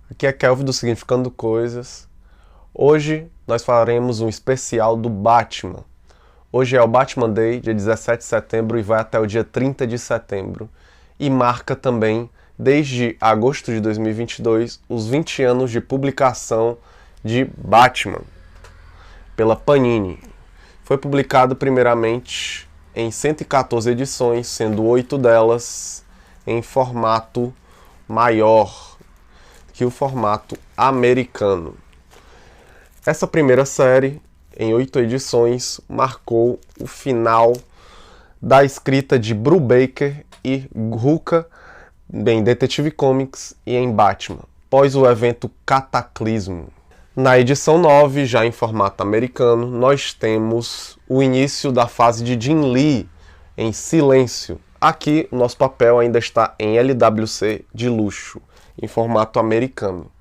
Aqui é Kelvin do Significando Coisas. Hoje nós faremos um especial do Batman. Hoje é o Batman Day, dia 17 de setembro, e vai até o dia 30 de setembro. E marca também, desde agosto de 2022, os 20 anos de publicação de Batman, pela Panini. Foi publicado primeiramente em 114 edições, sendo 8 delas em formato maior que o formato americano. Essa primeira série, em 8 edições, marcou o final da escrita de Brubaker e Rucka em Detective Comics e em Batman, após o evento Cataclismo. Na edição 9, já em formato americano, nós temos o início da fase de Jim Lee em Silêncio. Aqui, o nosso papel ainda está em LWC de luxo, em formato americano.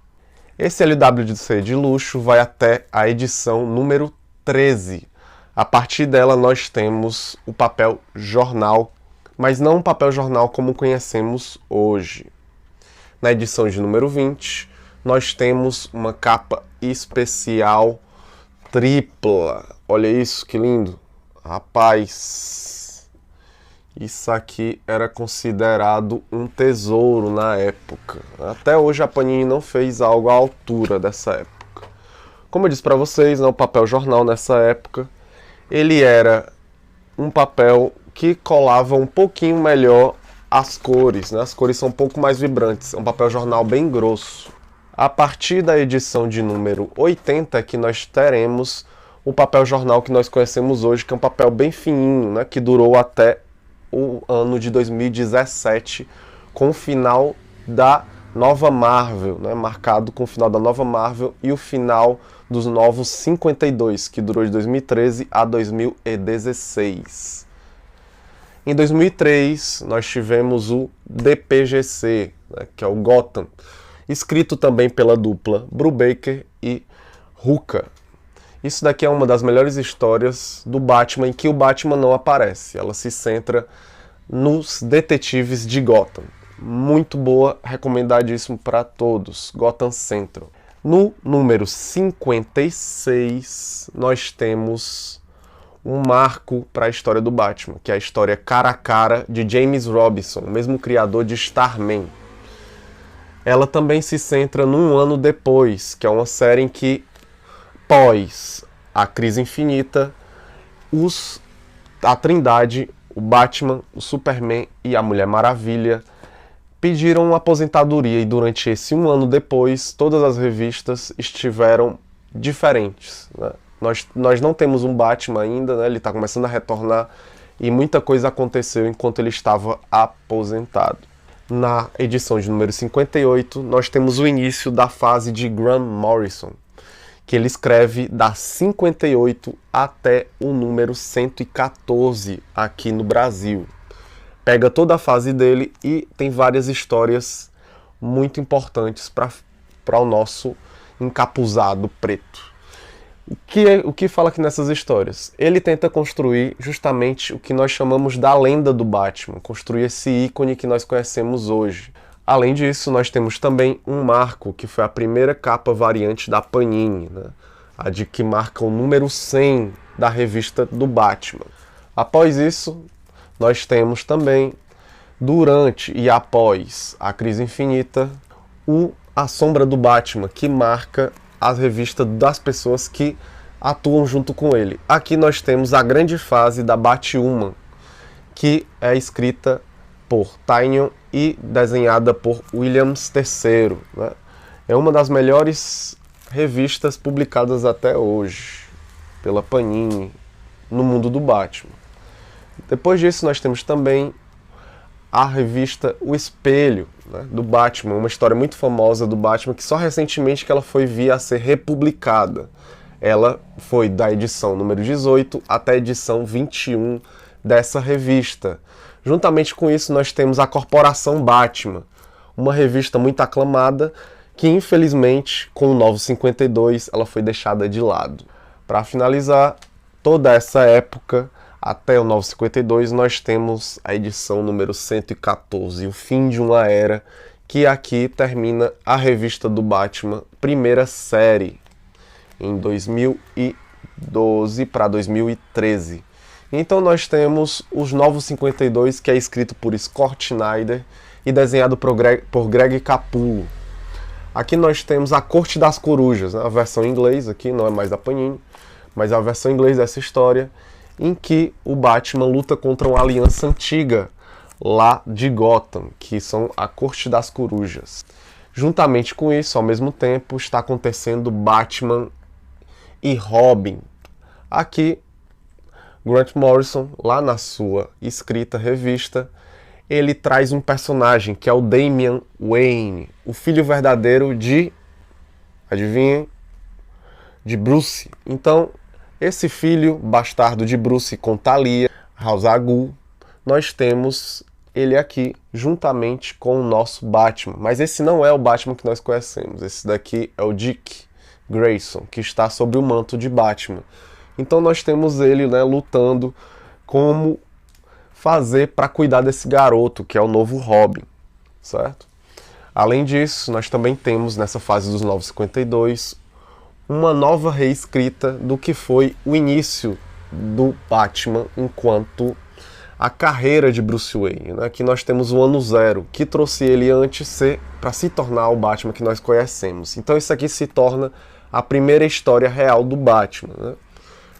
Esse LWC de luxo vai até a edição número 13. A partir dela nós temos o papel jornal, mas não um papel jornal como conhecemos hoje. Na edição de número 20, nós temos uma capa especial tripla. Olha isso, que lindo! Rapaz, isso aqui era considerado um tesouro na época. Até hoje a Panini não fez algo à altura dessa época. Como eu disse para vocês, o papel jornal nessa época, ele era um papel que colava um pouquinho melhor as cores, né? As cores são um pouco mais vibrantes, é um papel jornal bem grosso. A partir da edição de número 80 que nós teremos o papel jornal que nós conhecemos hoje, que é um papel bem fininho, né? Que durou até o ano de 2017, com o final da Nova Marvel, né? Marcado com o final da Nova Marvel e o final dos Novos 52, que durou de 2013 a 2016. Em 2003, nós tivemos o DPGC, né? Que é o Gotham, escrito também pela dupla Brubaker e Rucka. Isso daqui é uma das melhores histórias do Batman em que o Batman não aparece. Ela se centra nos detetives de Gotham. Muito boa, recomendadíssimo para todos. Gotham Central. No número 56, nós temos um marco para a história do Batman, que é a história Cara a Cara de James Robinson, o mesmo criador de Starman. Ela também se centra num ano depois, que é uma série em que, após a Crise Infinita, a Trindade, o Batman, o Superman e a Mulher Maravilha pediram uma aposentadoria, e durante esse um ano depois, todas as revistas estiveram diferentes, né? Nós não temos um Batman ainda, né? Ele está começando a retornar e muita coisa aconteceu enquanto ele estava aposentado. Na edição de número 58, nós temos o início da fase de Grant Morrison, que ele escreve da 58 até o número 114 aqui no Brasil. Pega toda a fase dele e tem várias histórias muito importantes para o nosso encapuzado preto. O que fala aqui nessas histórias? Ele tenta construir justamente o que nós chamamos da lenda do Batman, construir esse ícone que nós conhecemos hoje. Além disso, nós temos também um marco, que foi a primeira capa variante da Panini, né? A de que marca o número 100 da revista do Batman. Após isso, nós temos também, durante e após a Crise Infinita, A Sombra do Batman, que marca a revista das pessoas que atuam junto com ele. Aqui nós temos a grande fase da Batwoman, que é escrita por Tynion e desenhada por Williams III, né? É uma das melhores revistas publicadas até hoje pela Panini no mundo do Batman. Depois disso nós temos também a revista O Espelho, né, do Batman, uma história muito famosa do Batman que só recentemente que ela foi vir a ser republicada. Ela foi da edição número 18 até a edição 21 dessa revista. Juntamente com isso nós temos a Corporação Batman, uma revista muito aclamada que infelizmente com o Novo 52 ela foi deixada de lado. Para finalizar toda essa época, até o 952, nós temos a edição número 114, o fim de uma era que aqui termina a revista do Batman, primeira série, em 2012 para 2013. Então nós temos os Novos 52, que é escrito por Scott Snyder e desenhado por Greg Capullo. Aqui nós temos A Corte das Corujas, né? A versão em inglês aqui, não é mais da Panini, mas é a versão em inglês dessa história, em que o Batman luta contra uma aliança antiga lá de Gotham, que são a Corte das Corujas. Juntamente com isso, ao mesmo tempo, está acontecendo Batman e Robin. Aqui, Grant Morrison, lá na sua escrita revista, ele traz um personagem que é o Damian Wayne, o filho verdadeiro de, adivinhem, de Bruce. Então, esse filho bastardo de Bruce com Talia, Ra's al Ghul, nós temos ele aqui juntamente com o nosso Batman. Mas esse não é o Batman que nós conhecemos. Esse daqui é o Dick Grayson, que está sob o manto de Batman. Então nós temos ele, né, lutando como fazer para cuidar desse garoto, que é o novo Robin, certo? Além disso, nós também temos nessa fase dos 952 uma nova reescrita do que foi o início do Batman enquanto a carreira de Bruce Wayne, né? Aqui nós temos o ano zero, que trouxe ele antes para se tornar o Batman que nós conhecemos. Então isso aqui se torna a primeira história real do Batman, né?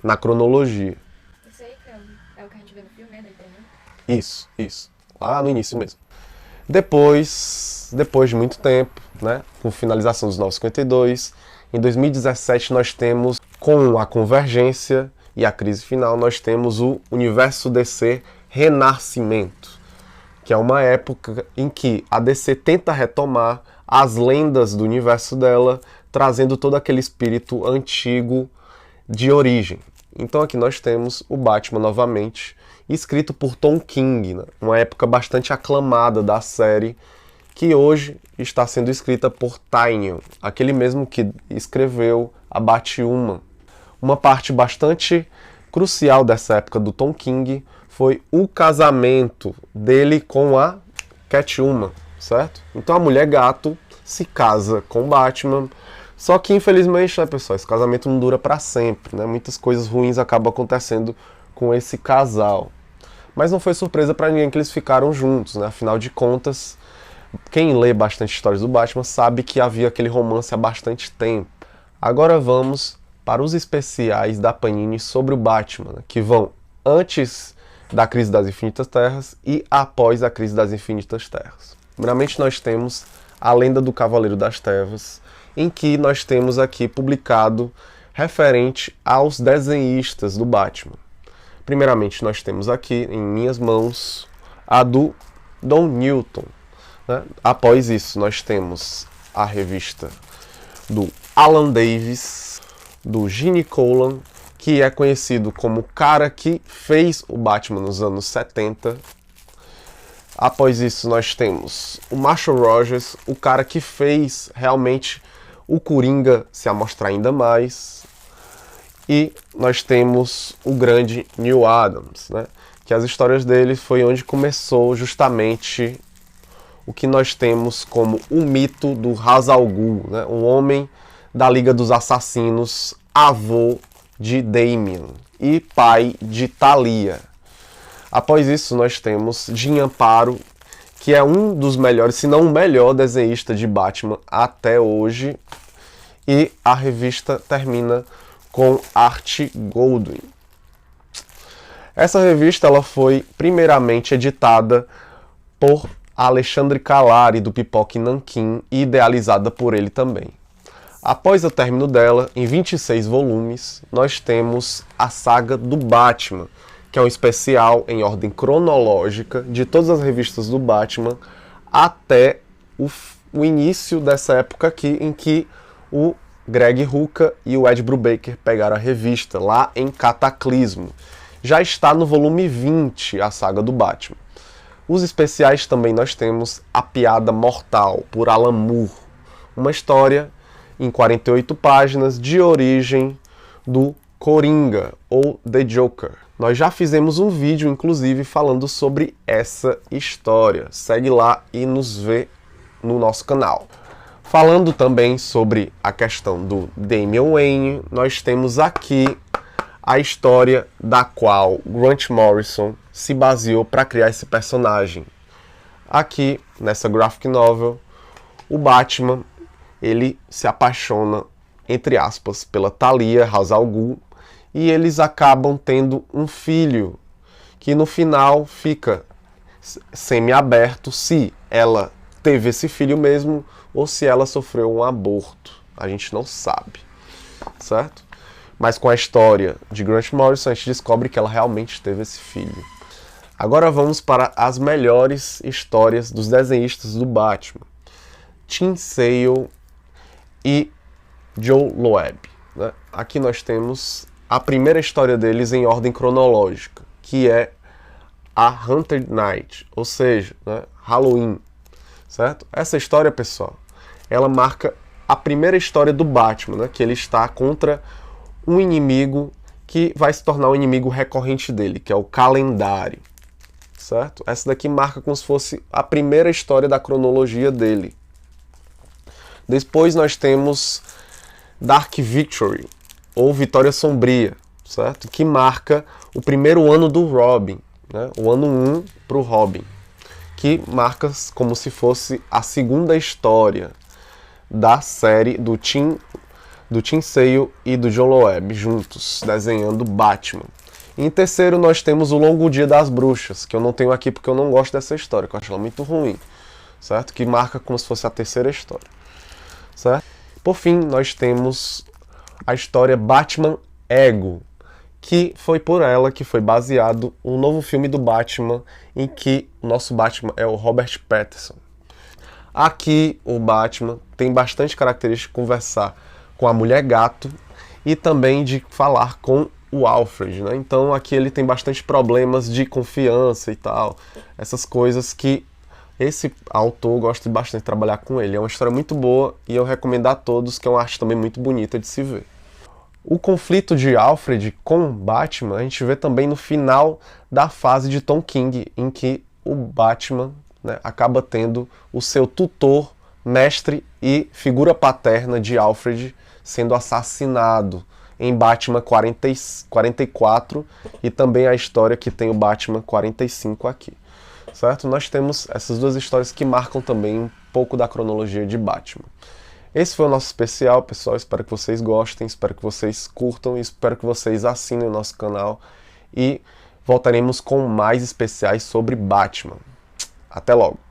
Na cronologia. Isso aí que é o que a gente vê no filme, né? Isso. Lá no início mesmo. Depois de muito tempo, né? Com finalização dos 952, em 2017 nós temos, com a Convergência e a Crise Final, nós temos o Universo DC Renascimento, que é uma época em que a DC tenta retomar as lendas do universo dela, trazendo todo aquele espírito antigo de origem. Então aqui nós temos o Batman novamente, escrito por Tom King, né? Uma época bastante aclamada da série, que hoje está sendo escrita por Tynion, aquele mesmo que escreveu a Batwoman. Uma parte bastante crucial dessa época do Tom King foi o casamento dele com a Catwoman, certo? Então a Mulher Gato se casa com Batman, só que infelizmente, né, pessoal, esse casamento não dura para sempre, né? Muitas coisas ruins acabam acontecendo com esse casal. Mas não foi surpresa para ninguém que eles ficaram juntos, né? Afinal de contas, quem lê bastante histórias do Batman sabe que havia aquele romance há bastante tempo. Agora vamos para os especiais da Panini sobre o Batman, né, que vão antes da Crise das Infinitas Terras e após a Crise das Infinitas Terras. Primeiramente nós temos A Lenda do Cavaleiro das Trevas, em que nós temos aqui publicado referente aos desenhistas do Batman. Primeiramente nós temos aqui em minhas mãos a do Don Newton, né? Após isso nós temos a revista do Alan Davis, do Gene Colan, que é conhecido como o cara que fez o Batman nos anos 70. Após isso nós temos o Marshall Rogers, o cara que fez realmente o Coringa se amostrar ainda mais. E nós temos o grande Neal Adams, né? Que as histórias dele foi onde começou justamente o que nós temos como o mito do Ra's al Ghul, né? Um homem da Liga dos Assassinos, avô de Damian e pai de Talia. Após isso nós temos Jim Aparo, que é um dos melhores, se não o melhor desenhista de Batman até hoje, e a revista termina com Art Goldwyn. Essa revista ela foi primeiramente editada por Alexandre Calari, do Pipoque Nanquim, e idealizada por ele também. Após o término dela, em 26 volumes, nós temos a saga do Batman, que é um especial em ordem cronológica de todas as revistas do Batman até o início dessa época aqui, em que o Greg Rucka e o Ed Brubaker pegaram a revista, lá em Cataclismo. Já está no volume 20, a saga do Batman. Os especiais também nós temos A Piada Mortal, por Alan Moore, uma história em 48 páginas de origem do Coringa, ou The Joker. Nós já fizemos um vídeo, inclusive, falando sobre essa história. Segue lá e nos vê no nosso canal. Falando também sobre a questão do Damian Wayne, nós temos aqui a história da qual Grant Morrison se baseou para criar esse personagem. Aqui, nessa graphic novel, o Batman, ele se apaixona, entre aspas, pela Talia Ra's al Ghul, e eles acabam tendo um filho, que no final fica semi-aberto se ela teve esse filho mesmo ou se ela sofreu um aborto. A gente não sabe, certo? Mas com a história de Grant Morrison, a gente descobre que ela realmente teve esse filho. Agora vamos para as melhores histórias dos desenhistas do Batman. Tim Sale e Joe Loeb, né? Aqui nós temos a primeira história deles em ordem cronológica, que é a Hunted Night, ou seja, né, Halloween, certo? Essa história, pessoal, ela marca a primeira história do Batman, né, que ele está contra um inimigo que vai se tornar um inimigo recorrente dele, que é o Calendário, certo? Essa daqui marca como se fosse a primeira história da cronologia dele. Depois nós temos Dark Victory, ou Vitória Sombria, certo? Que marca o primeiro ano do Robin, né? O ano 1 para o Robin, que marca como se fosse a segunda história da série do Tim Sale e do John Loeb juntos, desenhando Batman. E em terceiro nós temos o Longo Dia das Bruxas, que eu não tenho aqui porque eu não gosto dessa história, que eu acho ela muito ruim, certo? Que marca como se fosse a terceira história, certo? Por fim, nós temos a história Batman Ego, que foi por ela que foi baseado um novo filme do Batman, em que o nosso Batman é o Robert Pattinson. Aqui o Batman tem bastante característica de conversar com a Mulher Gato e também de falar com o Alfred, né? Então aqui ele tem bastante problemas de confiança e tal, essas coisas que esse autor gosta bastante de trabalhar com ele. É uma história muito boa e eu recomendo a todos, que é uma arte também muito bonita de se ver. O conflito de Alfred com Batman a gente vê também no final da fase de Tom King, em que o Batman, né, acaba tendo o seu tutor, mestre e figura paterna de Alfred sendo assassinado em Batman 44 e também a história que tem o Batman 45 aqui. Certo? Nós temos essas duas histórias que marcam também um pouco da cronologia de Batman. Esse foi o nosso especial, pessoal. Espero que vocês gostem, espero que vocês curtam e espero que vocês assinem o nosso canal. E voltaremos com mais especiais sobre Batman. Até logo!